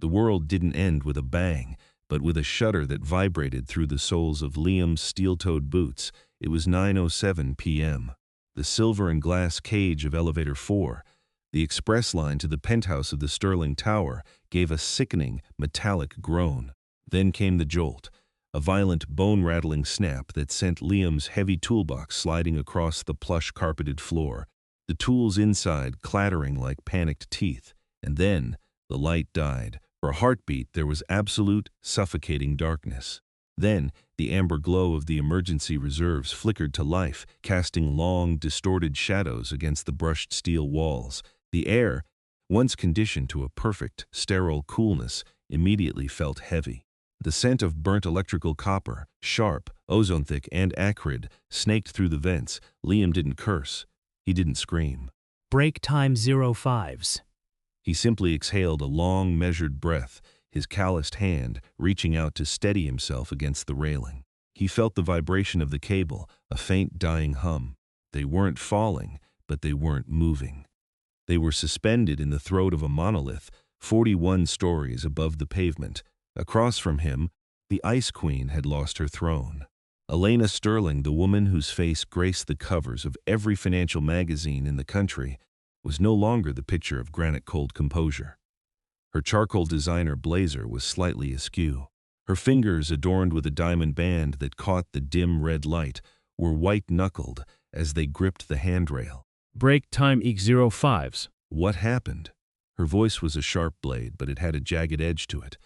The world didn't end with a bang, but with a shudder that vibrated through the soles of Liam's steel-toed boots. It was 9:07 p.m. The silver and glass cage of Elevator 4, the express line to the penthouse of the Sterling Tower, gave a sickening, metallic groan. Then came the jolt, a violent, bone-rattling snap that sent Liam's heavy toolbox sliding across the plush-carpeted floor, the tools inside clattering like panicked teeth. And then the light died. For a heartbeat, there was absolute, suffocating darkness. Then, the amber glow of the emergency reserves flickered to life, casting long, distorted shadows against the brushed steel walls. The air, once conditioned to a perfect, sterile coolness, immediately felt heavy. The scent of burnt electrical copper, sharp, ozone-thick, and acrid, snaked through the vents. Liam didn't curse. He didn't scream. Break time 05s. He simply exhaled a long, measured breath, his calloused hand reaching out to steady himself against the railing. He felt the vibration of the cable, a faint, dying hum. They weren't falling, but they weren't moving. They were suspended in the throat of a monolith, 41 stories above the pavement. Across from him, the Ice Queen had lost her throne. Elena Sterling, the woman whose face graced the covers of every financial magazine in the country, was no longer the picture of granite-cold composure. Her charcoal designer blazer was slightly askew. Her fingers, adorned with a diamond band that caught the dim red light, were white-knuckled as they gripped the handrail. Break time 05s. What happened? Her voice was a sharp blade, but it had a jagged edge to it.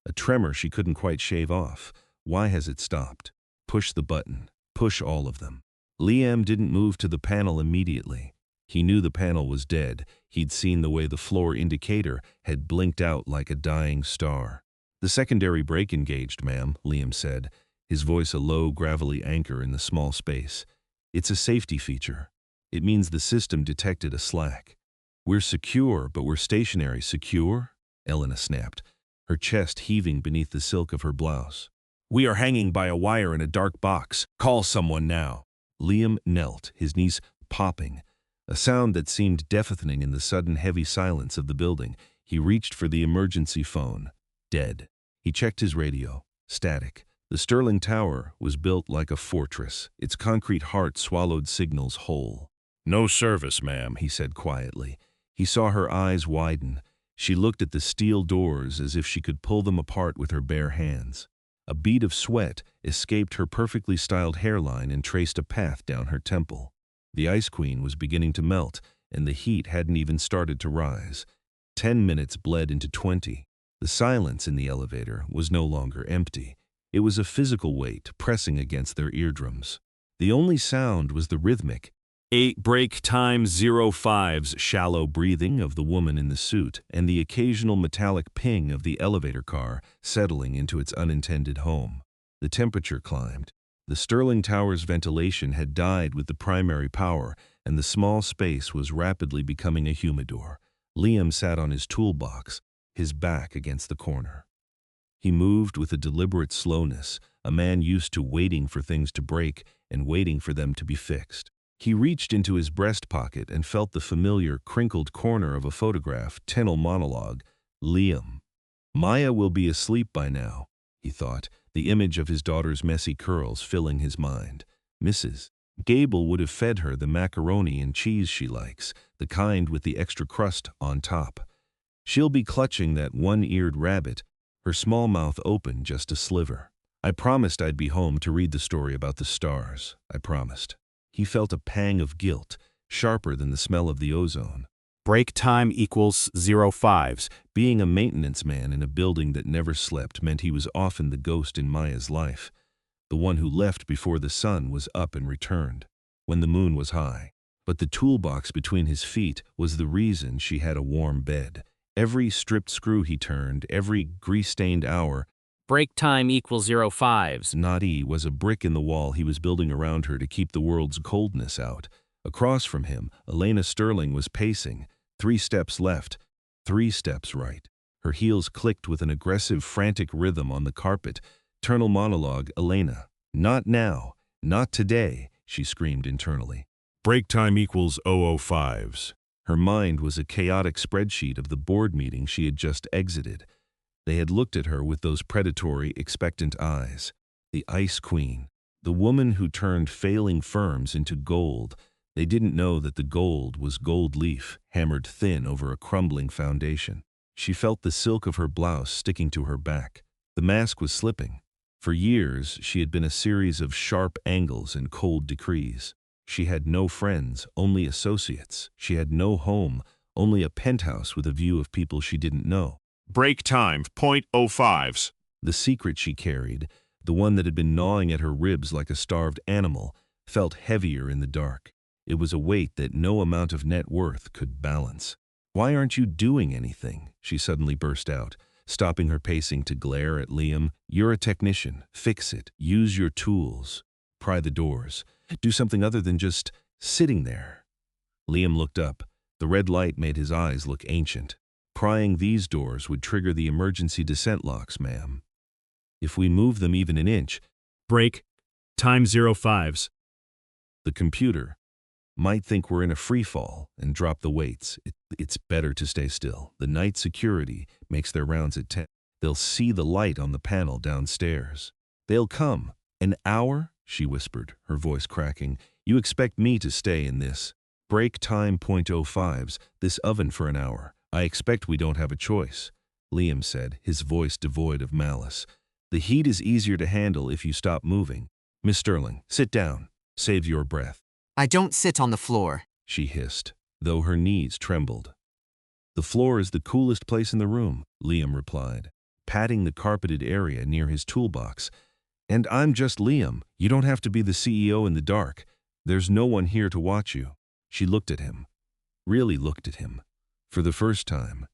A tremor she couldn't quite shave off. Why has it stopped? Push the button. Push all of them. Liam didn't move to the panel immediately. He knew the panel was dead. He'd seen the way the floor indicator had blinked out like a dying star. "The secondary brake engaged, ma'am," Liam said, his voice a low, gravelly anchor in the small space. "It's a safety feature. It means the system detected a slack." "We're secure, but we're stationary." "Secure?" Elena snapped, her chest heaving beneath the silk of her blouse. "We are hanging by a wire in a dark box. Call someone now." Liam knelt, his knees popping, a sound that seemed deafening in the sudden heavy silence of the building. He reached for the emergency phone. Dead. He checked his radio. Static. The Sterling Tower was built like a fortress. Its concrete heart swallowed signals whole. "No service, ma'am," he said quietly. He saw her eyes widen. She looked at the steel doors as if she could pull them apart with her bare hands. A bead of sweat escaped her perfectly styled hairline and traced a path down her temple. The Ice Queen was beginning to melt, and the heat hadn't even started to rise. 10 minutes bled into 20. The silence in the elevator was no longer empty. It was a physical weight pressing against their eardrums. The only sound was the rhythmic, break time 05's shallow breathing of the woman in the suit and the occasional metallic ping of the elevator car settling into its unintended home. The temperature climbed. The Sterling Tower's ventilation had died with the primary power, and the small space was rapidly becoming a humidor. Liam sat on his toolbox, his back against the corner. He moved with a deliberate slowness, a man used to waiting for things to break and waiting for them to be fixed. He reached into his breast pocket and felt the familiar, crinkled corner of a photograph, tenor monologue. Liam. Maya will be asleep by now, he thought, the image of his daughter's messy curls filling his mind. Mrs. Gable would have fed her the macaroni and cheese she likes, the kind with the extra crust on top. She'll be clutching that one-eared rabbit, her small mouth open just a sliver. "I promised I'd be home to read the story about the stars. I promised." He felt a pang of guilt, sharper than the smell of the ozone. Break time equals 05s. Being a maintenance man in a building that never slept meant he was often the ghost in Maya's life, the one who left before the sun was up and returned, when the moon was high. But the toolbox between his feet was the reason she had a warm bed. Every stripped screw he turned, every grease-stained hour, Break time equals 05s. Naughty was a brick in the wall he was building around her to keep the world's coldness out. Across from him, Elena Sterling was pacing, 3 steps left, 3 steps right. Her heels clicked with an aggressive, frantic rhythm on the carpet. Eternal monologue, Elena. "Not now, not today," she screamed internally. Break time equals 005s. Her mind was a chaotic spreadsheet of the board meeting she had just exited. They had looked at her with those predatory, expectant eyes. The Ice Queen, the woman who turned failing firms into gold. They didn't know that the gold was gold leaf, hammered thin over a crumbling foundation. She felt the silk of her blouse sticking to her back. The mask was slipping. For years, she had been a series of sharp angles and cold decrees. She had no friends, only associates. She had no home, only a penthouse with a view of people she didn't know. Break time, .05s. The secret she carried, the one that had been gnawing at her ribs like a starved animal, felt heavier in the dark. It was a weight that no amount of net worth could balance. "Why aren't you doing anything?" she suddenly burst out, stopping her pacing to glare at Liam. "You're a technician. Fix it. Use your tools. Pry the doors. Do something other than just sitting there." Liam looked up. The red light made his eyes look ancient. "Prying these doors would trigger the emergency descent locks, ma'am. If we move them even an inch..." Break time 05s. The computer might think we're in a free fall and drop the weights. It's better to stay still. The night security makes their rounds at 10. They'll see the light on the panel downstairs. They'll come. "An hour?" she whispered, her voice cracking. "You expect me to stay in this? Break time .05s, this oven for an hour. I expect we don't have a choice," Liam said, his voice devoid of malice. "The heat is easier to handle if you stop moving. Miss Sterling, sit down. Save your breath." I don't sit on the floor. She hissed, though her knees trembled. "The floor is the coolest place in the room," Liam replied, patting the carpeted area near his toolbox. "And I'm just Liam. You don't have to be the CEO in the dark. There's no one here to watch you." She looked at him, really looked at him. For the first time,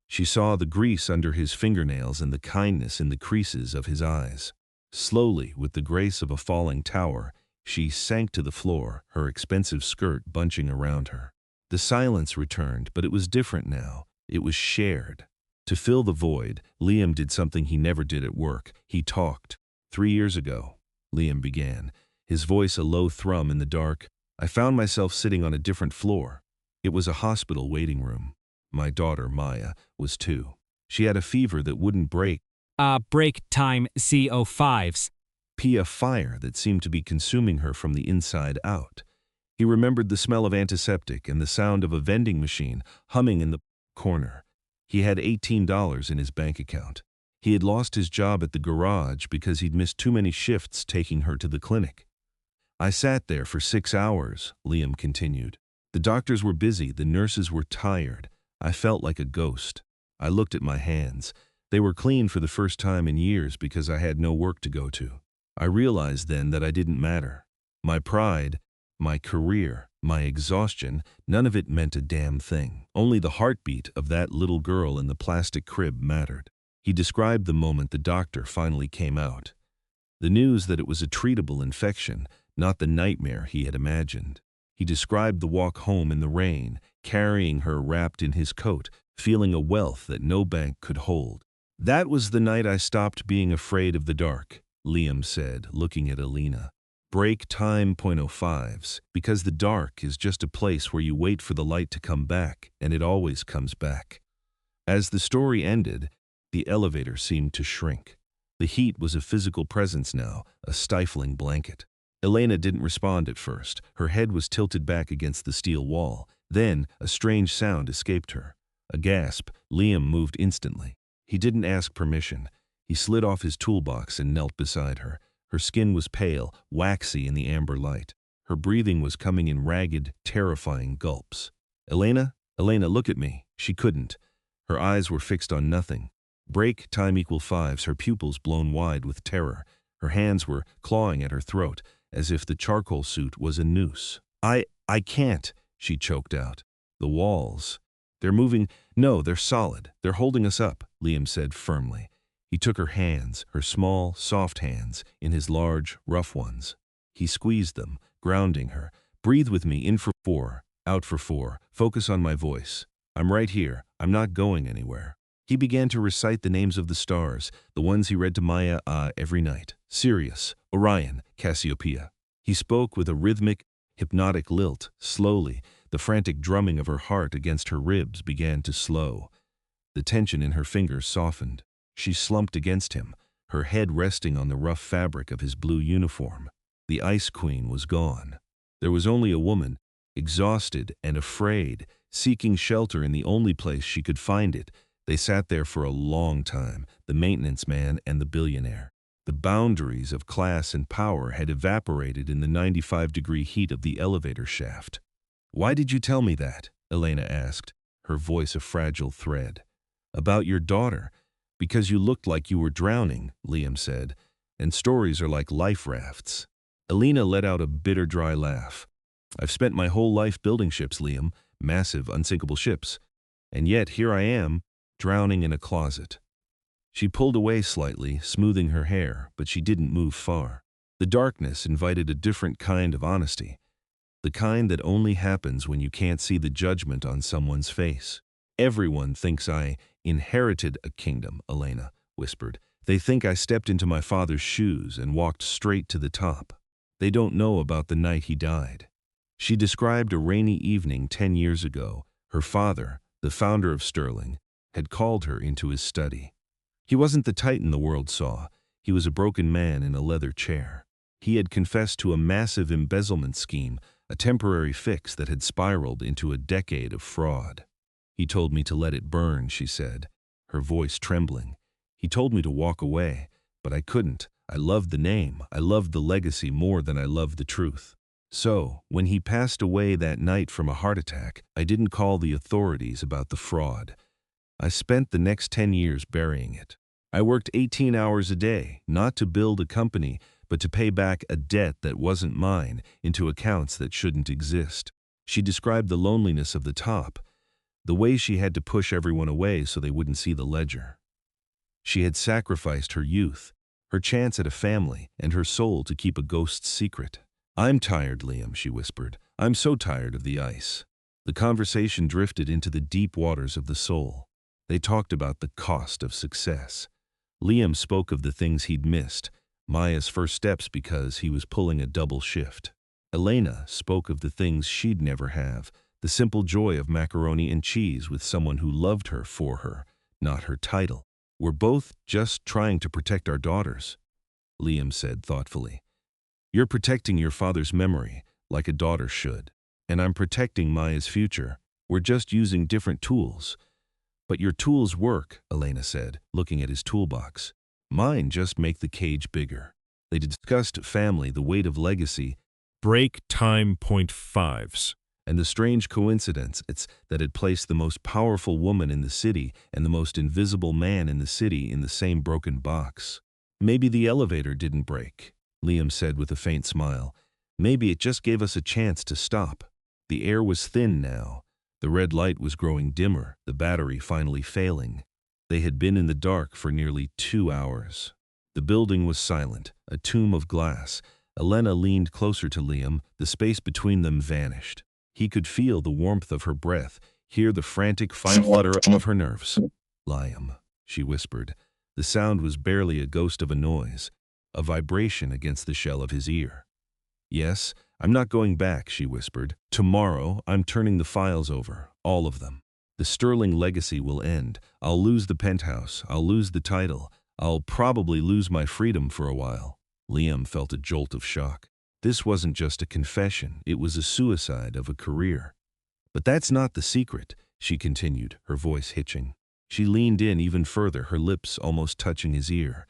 she saw the grease under his fingernails and the kindness in the creases of his eyes. Slowly, with the grace of a falling tower, she sank to the floor, her expensive skirt bunching around her. The silence returned, but it was different now. It was shared. To fill the void, Liam did something he never did at work. He talked. 3 years ago, Liam began, his voice a low thrum in the dark, I found myself sitting on a different floor. It was a hospital waiting room. My daughter, Maya, was 2. She had a fever that wouldn't break. Break time CO5s. A fire that seemed to be consuming her from the inside out. He remembered the smell of antiseptic and the sound of a vending machine humming in the corner. He had $18 in his bank account. He had lost his job at the garage because he'd missed too many shifts taking her to the clinic. "I sat there for 6 hours, Liam continued. "The doctors were busy, the nurses were tired. I felt like a ghost. I looked at my hands. They were clean for the first time in years because I had no work to go to. I realized then that I didn't matter. My pride, my career, my exhaustion, none of it meant a damn thing. Only the heartbeat of that little girl in the plastic crib mattered." He described the moment the doctor finally came out. The news that it was a treatable infection, not the nightmare he had imagined. He described the walk home in the rain, carrying her wrapped in his coat, feeling a wealth that no bank could hold. "That was the night I stopped being afraid of the dark," Liam said, looking at Elena. "Break time .05s, because the dark is just a place where you wait for the light to come back, and it always comes back." As the story ended, the elevator seemed to shrink. The heat was a physical presence now, a stifling blanket. Elena didn't respond at first. Her head was tilted back against the steel wall. Then, a strange sound escaped her. A gasp. Liam moved instantly. He didn't ask permission. He slid off his toolbox and knelt beside her. Her skin was pale, waxy in the amber light. Her breathing was coming in ragged, terrifying gulps. "Elena? Elena, look at me." She couldn't. Her eyes were fixed on nothing. Break time =5s, her pupils blown wide with terror. Her hands were clawing at her throat, as if the charcoal suit was a noose. I can't," she choked out. "The walls. They're moving. No, they're solid. They're holding us up," Liam said firmly. He took her hands, her small, soft hands, in his large, rough ones. He squeezed them, grounding her. "Breathe with me, in for 4, out for 4. Focus on my voice. I'm right here. I'm not going anywhere." He began to recite the names of the stars, the ones he read to Maya every night. Sirius, Orion, Cassiopeia. He spoke with a rhythmic, hypnotic lilt. Slowly, the frantic drumming of her heart against her ribs began to slow. The tension in her fingers softened. She slumped against him, her head resting on the rough fabric of his blue uniform. The Ice Queen was gone. There was only a woman, exhausted and afraid, seeking shelter in the only place she could find it. They sat there for a long time, the maintenance man and the billionaire. The boundaries of class and power had evaporated in the 95-degree heat of the elevator shaft. "Why did you tell me that?" Elena asked, her voice a fragile thread. "About your daughter. Because you looked like you were drowning," Liam said, "and stories are like life rafts." Elena let out a bitter, dry laugh. "I've spent my whole life building ships, Liam, massive, unsinkable ships. And yet here I am, drowning in a closet." She pulled away slightly, smoothing her hair, but she didn't move far. The darkness invited a different kind of honesty, the kind that only happens when you can't see the judgment on someone's face. "Everyone thinks I inherited a kingdom," Elena whispered. "They think I stepped into my father's shoes and walked straight to the top. They don't know about the night he died." She described a rainy evening 10 years ago. Her father, the founder of Sterling, had called her into his study. He wasn't the titan the world saw. He was a broken man in a leather chair. He had confessed to a massive embezzlement scheme, a temporary fix that had spiraled into a decade of fraud. "He told me to let it burn," she said, her voice trembling. "He told me to walk away, but I couldn't. I loved the name, I loved the legacy more than I loved the truth. So, when he passed away that night from a heart attack, I didn't call the authorities about the fraud. I spent the next 10 years burying it. I worked 18 hours a day, not to build a company, but to pay back a debt that wasn't mine into accounts that shouldn't exist." She described the loneliness of the top, the way she had to push everyone away so they wouldn't see the ledger. She had sacrificed her youth, her chance at a family, and her soul to keep a ghost's secret. "I'm tired, Liam," she whispered. "I'm so tired of the ice." The conversation drifted into the deep waters of the soul. They talked about the cost of success. Liam spoke of the things he'd missed, Maya's first steps because he was pulling a double shift. Elena spoke of the things she'd never have, the simple joy of macaroni and cheese with someone who loved her for her, not her title. "We're both just trying to protect our daughters," Liam said thoughtfully. "You're protecting your father's memory, like a daughter should. And I'm protecting Maya's future. We're just using different tools." "But your tools work," Elena said, looking at his toolbox. "Mine just make the cage bigger." They discussed family, the weight of legacy, Break time .5s. and the strange coincidence that had placed the most powerful woman in the city and the most invisible man in the city in the same broken box. "Maybe the elevator didn't break," Liam said with a faint smile. "Maybe it just gave us a chance to stop." The air was thin now. The red light was growing dimmer, the battery finally failing. They had been in the dark for nearly 2 hours. The building was silent, a tomb of glass. Elena leaned closer to Liam. The space between them vanished. He could feel the warmth of her breath, hear the frantic flutter of her nerves. "Liam," she whispered. The sound was barely a ghost of a noise, a vibration against the shell of his ear. "Yes, I'm not going back," she whispered. "Tomorrow, I'm turning the files over, all of them. The Sterling legacy will end. I'll lose the penthouse. I'll lose the title. I'll probably lose my freedom for a while." Liam felt a jolt of shock. This wasn't just a confession. It was a suicide of a career. "But that's not the secret," she continued, her voice hitching. She leaned in even further, her lips almost touching his ear.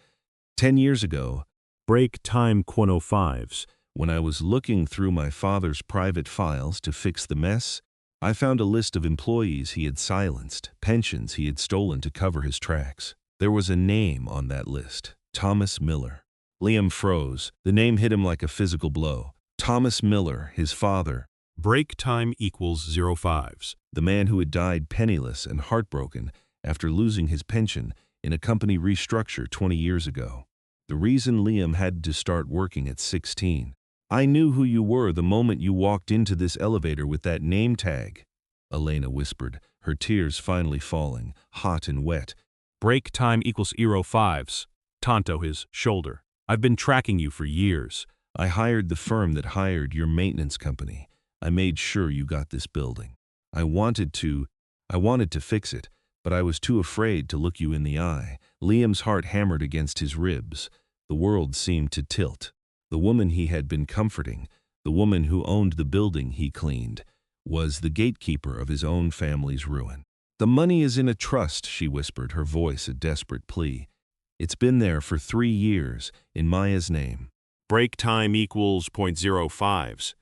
10 years ago, Break time .05s. when I was looking through my father's private files to fix the mess, I found a list of employees he had silenced, pensions he had stolen to cover his tracks. There was a name on that list, Thomas Miller. Liam froze. The name hit him like a physical blow. Thomas Miller, his father. Break time equals 05s. The man who had died penniless and heartbroken after losing his pension in a company restructure 20 years ago. The reason Liam had to start working at 16. "I knew who you were the moment you walked into this elevator with that name tag," Elena whispered, her tears finally falling, hot and wet. Break time equals 05s. Tonto his shoulder. "I've been tracking you for years." "I hired the firm that hired your maintenance company. I made sure you got this building. I wanted to fix it, but I was too afraid to look you in the eye. Liam's heart hammered against his ribs. The world seemed to tilt. The woman he had been comforting, the woman who owned the building he cleaned, was the gatekeeper of his own family's ruin. "The money is in a trust," she whispered, her voice a desperate plea. "It's been there for 3 years, in Maya's name." Break time equals .05s.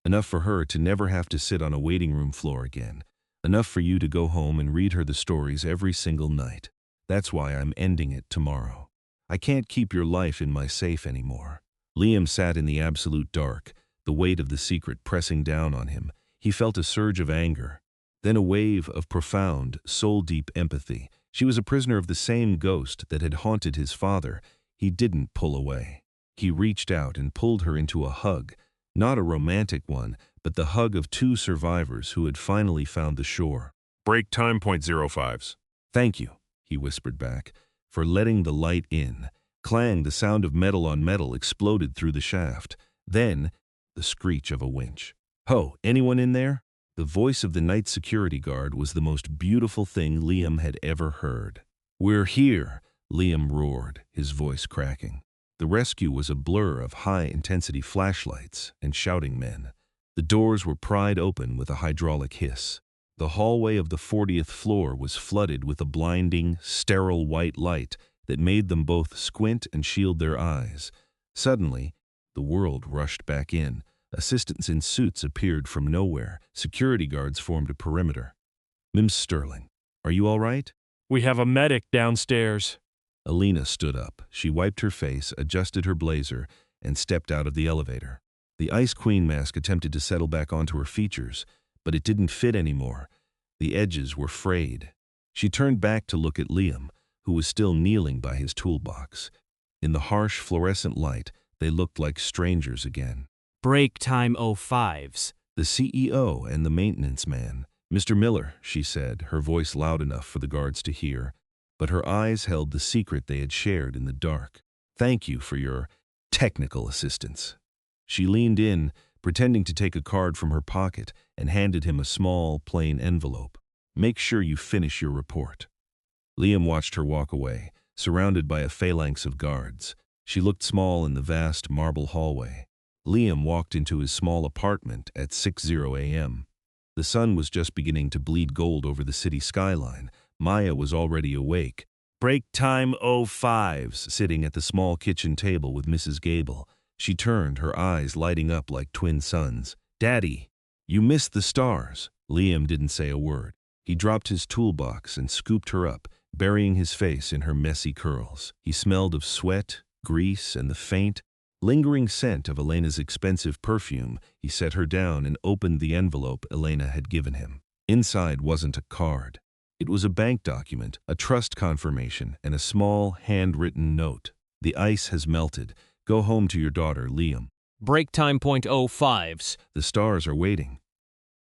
Enough for her to never have to sit on a waiting room floor again. Enough for you to go home and read her the stories every single night. That's why I'm ending it tomorrow. I can't keep your life in my safe anymore. Liam sat in the absolute dark, the weight of the secret pressing down on him. He felt a surge of anger, then a wave of profound, soul-deep empathy. She was a prisoner of the same ghost that had haunted his father. He didn't pull away. He reached out and pulled her into a hug, not a romantic one, but the hug of 2 survivors who had finally found the shore. Break time .05s. "Thank you," he whispered back, "for letting the light in." Clang, the sound of metal on metal exploded through the shaft. Then, the screech of a winch. "Ho, anyone in there?" The voice of the night security guard was the most beautiful thing Liam had ever heard. "We're here," Liam roared, his voice cracking. The rescue was a blur of high-intensity flashlights and shouting men. The doors were pried open with a hydraulic hiss. The hallway of the 40th floor was flooded with a blinding, sterile white light that made them both squint and shield their eyes. Suddenly, the world rushed back in. Assistants in suits appeared from nowhere. Security guards formed a perimeter. "Ms. Sterling, are you all right?" We have a medic downstairs. Elena stood up. She wiped her face, adjusted her blazer, and stepped out of the elevator. The Ice Queen mask attempted to settle back onto her features, but it didn't fit anymore. The edges were frayed. She turned back to look at Liam, who was still kneeling by his toolbox. In the harsh fluorescent light, they looked like strangers again. Break time 05s. The CEO and the maintenance man. "Mr. Miller," she said, her voice loud enough for the guards to hear, but her eyes held the secret they had shared in the dark. "Thank you for your technical assistance." She leaned in, pretending to take a card from her pocket, and handed him a small, plain envelope. "Make sure you finish your report." Liam watched her walk away, surrounded by a phalanx of guards. She looked small in the vast marble hallway. Liam walked into his small apartment at 6:00 a.m. The sun was just beginning to bleed gold over the city skyline. Maya was already awake. Break time 05s, sitting at the small kitchen table with Mrs. Gable. She turned, her eyes lighting up like twin suns. "Daddy, you missed the stars." Liam didn't say a word. He dropped his toolbox and scooped her up, burying his face in her messy curls. He smelled of sweat, grease, and the faint, lingering scent of Elena's expensive perfume. He set her down and opened the envelope Elena had given him. Inside wasn't a card. It was a bank document, a trust confirmation, and a small, handwritten note. "The ice has melted. Go home to your daughter, Liam. Break time .05s. The stars are waiting."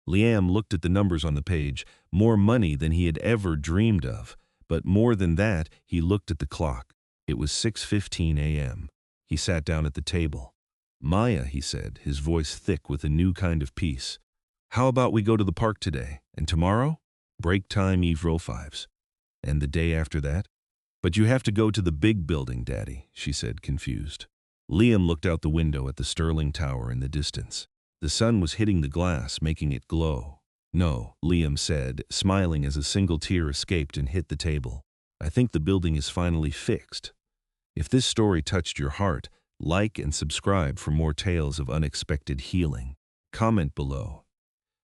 Liam looked at the numbers on the page. More money than he had ever dreamed of. But more than that, he looked at the clock. It was 6:15 a.m. He sat down at the table. "Maya," he said, his voice thick with a new kind of peace. "How about we go to the park today? And tomorrow? Break time Eve 05s. And the day after that?" "But you have to go to the big building, Daddy," she said, confused. Liam looked out the window at the Sterling Tower in the distance. The sun was hitting the glass, making it glow. "No," Liam said, smiling as a single tear escaped and hit the table. "I think the building is finally fixed." If this story touched your heart, like and subscribe for more tales of unexpected healing. Comment below.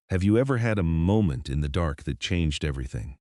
Have you ever had a moment in the dark that changed everything?